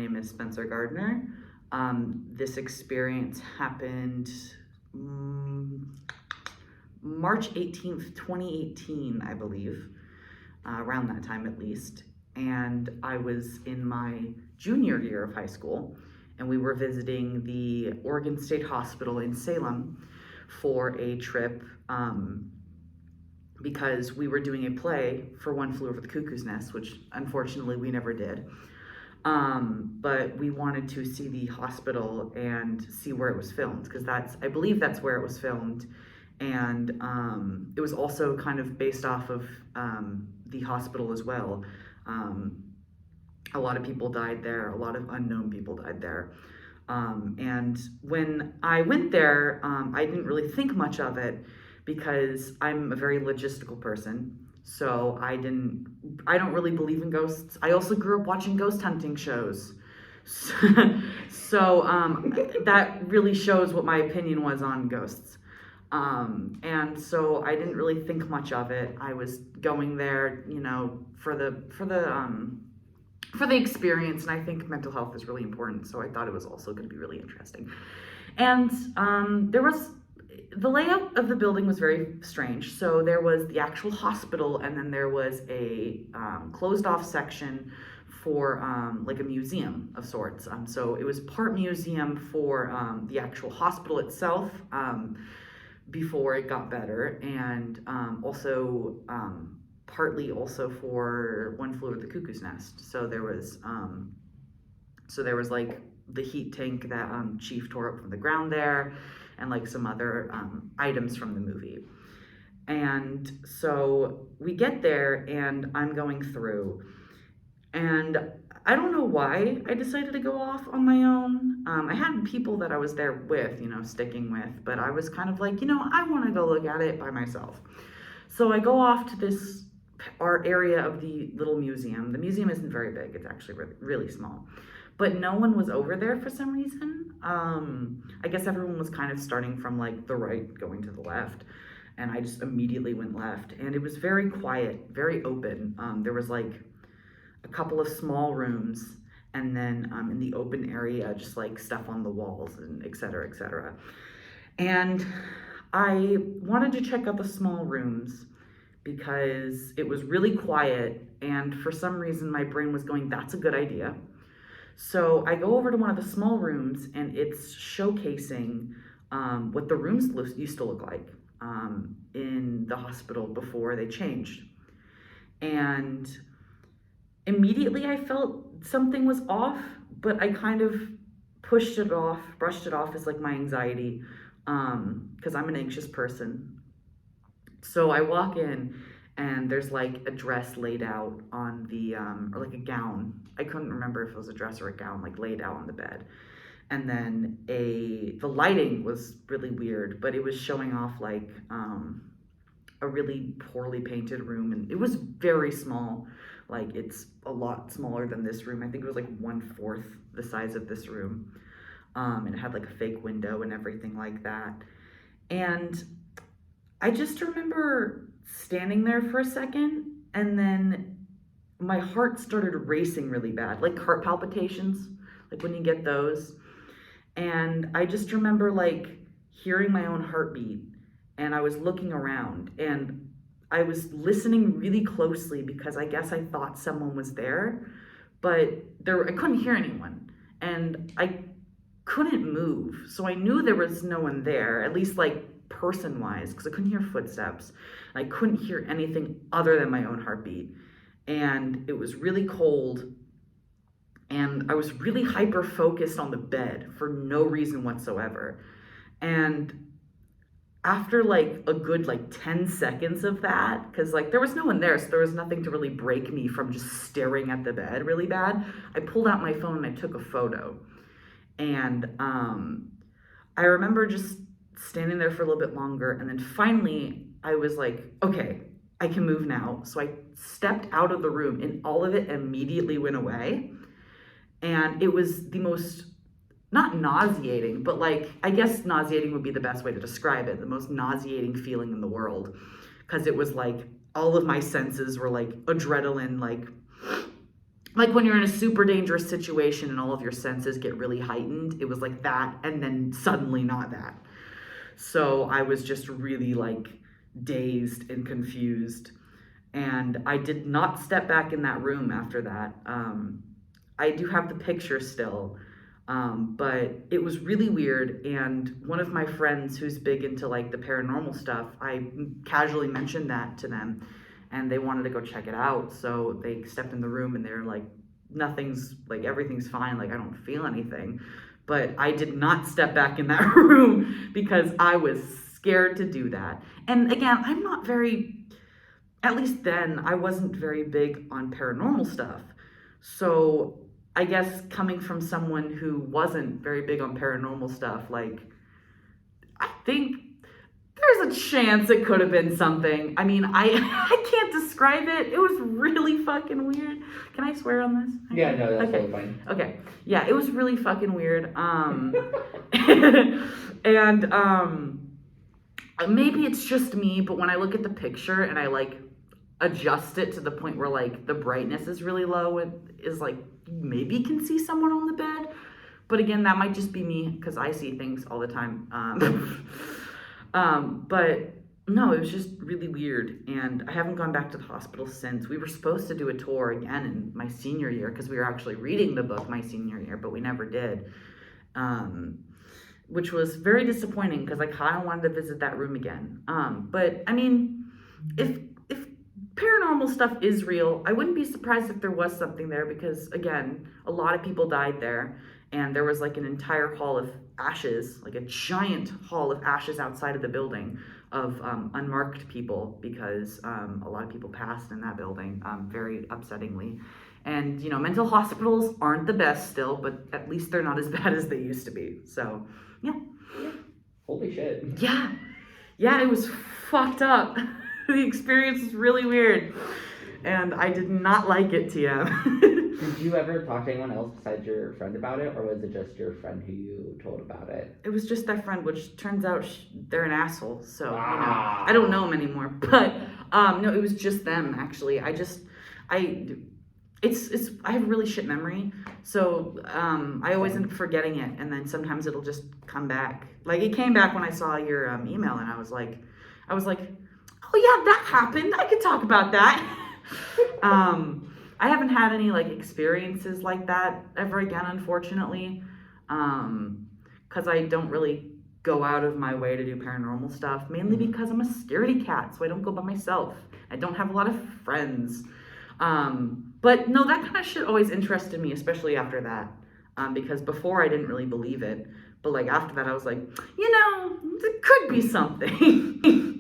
name is Spencer Gardner. This experience happened March 18th, 2018, I believe, around that time at least. And I was in my junior year of high school, and we were visiting the Oregon State Hospital in Salem for a trip because we were doing a play for One Flew Over the Cuckoo's Nest, which unfortunately we never did. But we wanted to see the hospital and see where it was filmed, because I believe that's where it was filmed. And it was also kind of based off of the hospital as well. A lot of people died there, a lot of unknown people died there. And when I went there, I didn't really think much of it because I'm a very logistical person. So I don't really believe in ghosts. I also grew up watching ghost hunting shows. So that really shows what my opinion was on ghosts. And so I didn't really think much of it. I was going there, for the experience, and I think mental health is really important, so I thought it was also going to be really interesting. And the layout of the building was very strange. So there was the actual hospital, and then there was a closed off section for like a museum of sorts. So it was part museum for the actual hospital itself before it got better, and also partly also for One Flew Over the Cuckoo's Nest. So there was like the heat tank that Chief tore up from the ground there, and like some other items from the movie. And so we get there, and I'm going through, and I don't know why I decided to go off on my own. I had people that I was there with, sticking with, but I was kind of like, I want to go look at it by myself. So I go off to our area of the little museum. The museum isn't very big. It's actually really, really small. But no one was over there for some reason. I guess everyone was kind of starting from like the right, going to the left. And I just immediately went left. And it was very quiet, very open. There was like a couple of small rooms, and then in the open area, just like stuff on the walls and et cetera, et cetera. And I wanted to check out the small rooms because it was really quiet, and for some reason my brain was going, that's a good idea. So I go over to one of the small rooms, and it's showcasing what the rooms used to look like in the hospital before they changed. And immediately I felt something was off, but I kind of brushed it off as like my anxiety, because I'm an anxious person. So I walk in, and there's like a dress laid out on the, or like a gown. I couldn't remember if it was a dress or a gown, like laid out on the bed. And then the lighting was really weird, but it was showing off like a really poorly painted room. And it was very small. Like it's a lot smaller than this room. I think it was like 1/4 the size of this room. And it had like a fake window and everything like that. And I just remember standing there for a second, and then my heart started racing really bad, like heart palpitations, like when you get those. And I just remember like hearing my own heartbeat, and I was looking around, and I was listening really closely because I guess I thought someone was there, but I couldn't hear anyone, and I couldn't move. So I knew there was no one there, at least like person-wise, because I couldn't hear footsteps. I couldn't hear anything other than my own heartbeat. And it was really cold, and I was really hyper-focused on the bed for no reason whatsoever. And after like a good 10 seconds of that, because like there was no one there, so there was nothing to really break me from just staring at the bed really bad, I pulled out my phone and I took a photo. And I remember just standing there for a little bit longer, and then finally I was like, okay, I can move now. So I stepped out of the room, and all of it immediately went away. And it was the most, not nauseating, but like, I guess nauseating would be the best way to describe it, the most nauseating feeling in the world. Because it was like all of my senses were like adrenaline, like like when you're in a super dangerous situation and all of your senses get really heightened. It was like that, and then suddenly not that. So I was just really like dazed and confused. And I did not step back in that room after that. I do have the picture still, but it was really weird. And one of my friends who's big into like the paranormal stuff, I casually mentioned that to them, and they wanted to go check it out. So they stepped in the room and they're like, nothing's like, everything's fine. Like, I don't feel anything. But I did not step back in that room because I was scared to do that. And again, I'm not very, at least then, I wasn't very big on paranormal stuff. So I guess coming from someone who wasn't very big on paranormal stuff, like, I think there's a chance it could have been something. I mean, I can't describe it. It was really fucking weird. Can I swear on this? Yeah, no, that's okay. totally fine. Okay. Yeah, it was really fucking weird. And maybe it's just me, but when I look at the picture and I like adjust it to the point where like the brightness is really low, it is like maybe you can see someone on the bed. But again, that might just be me because I see things all the time. But no, it was just really weird, and I haven't gone back to the hospital since. We were supposed to do a tour again in my senior year because we were actually reading the book my senior year, but we never did, which was very disappointing because I kind of wanted to visit that room again. But I mean, if paranormal stuff is real, I wouldn't be surprised if there was something there because, again, a lot of people died there, and there was like an entire hall of ashes, like a giant hall of ashes outside of the building of unmarked people because a lot of people passed in that building, very upsettingly. And, you know, mental hospitals aren't the best still, but at least they're not as bad as they used to be. So, yeah. Holy shit. Yeah. Yeah, it was fucked up. The experience was really weird. And I did not like it, TM. Did you ever talk to anyone else besides your friend about it, or was it just your friend who you told about it? It was just that friend, which turns out they're an asshole, so, you know, I don't know them anymore. But, no, it was just them, actually. I have really shit memory, so I always end up forgetting it, and then sometimes it'll just come back. Like, it came back when I saw your email, and I was like, oh yeah, that happened. I could talk about that. I haven't had any like experiences like that ever again, unfortunately, because I don't really go out of my way to do paranormal stuff, mainly because I'm a scaredy cat, so I don't go by myself. I don't have a lot of friends. But no, that kind of shit always interested me, especially after that, because before I didn't really believe it, but like after that I was like, you know, there could be something.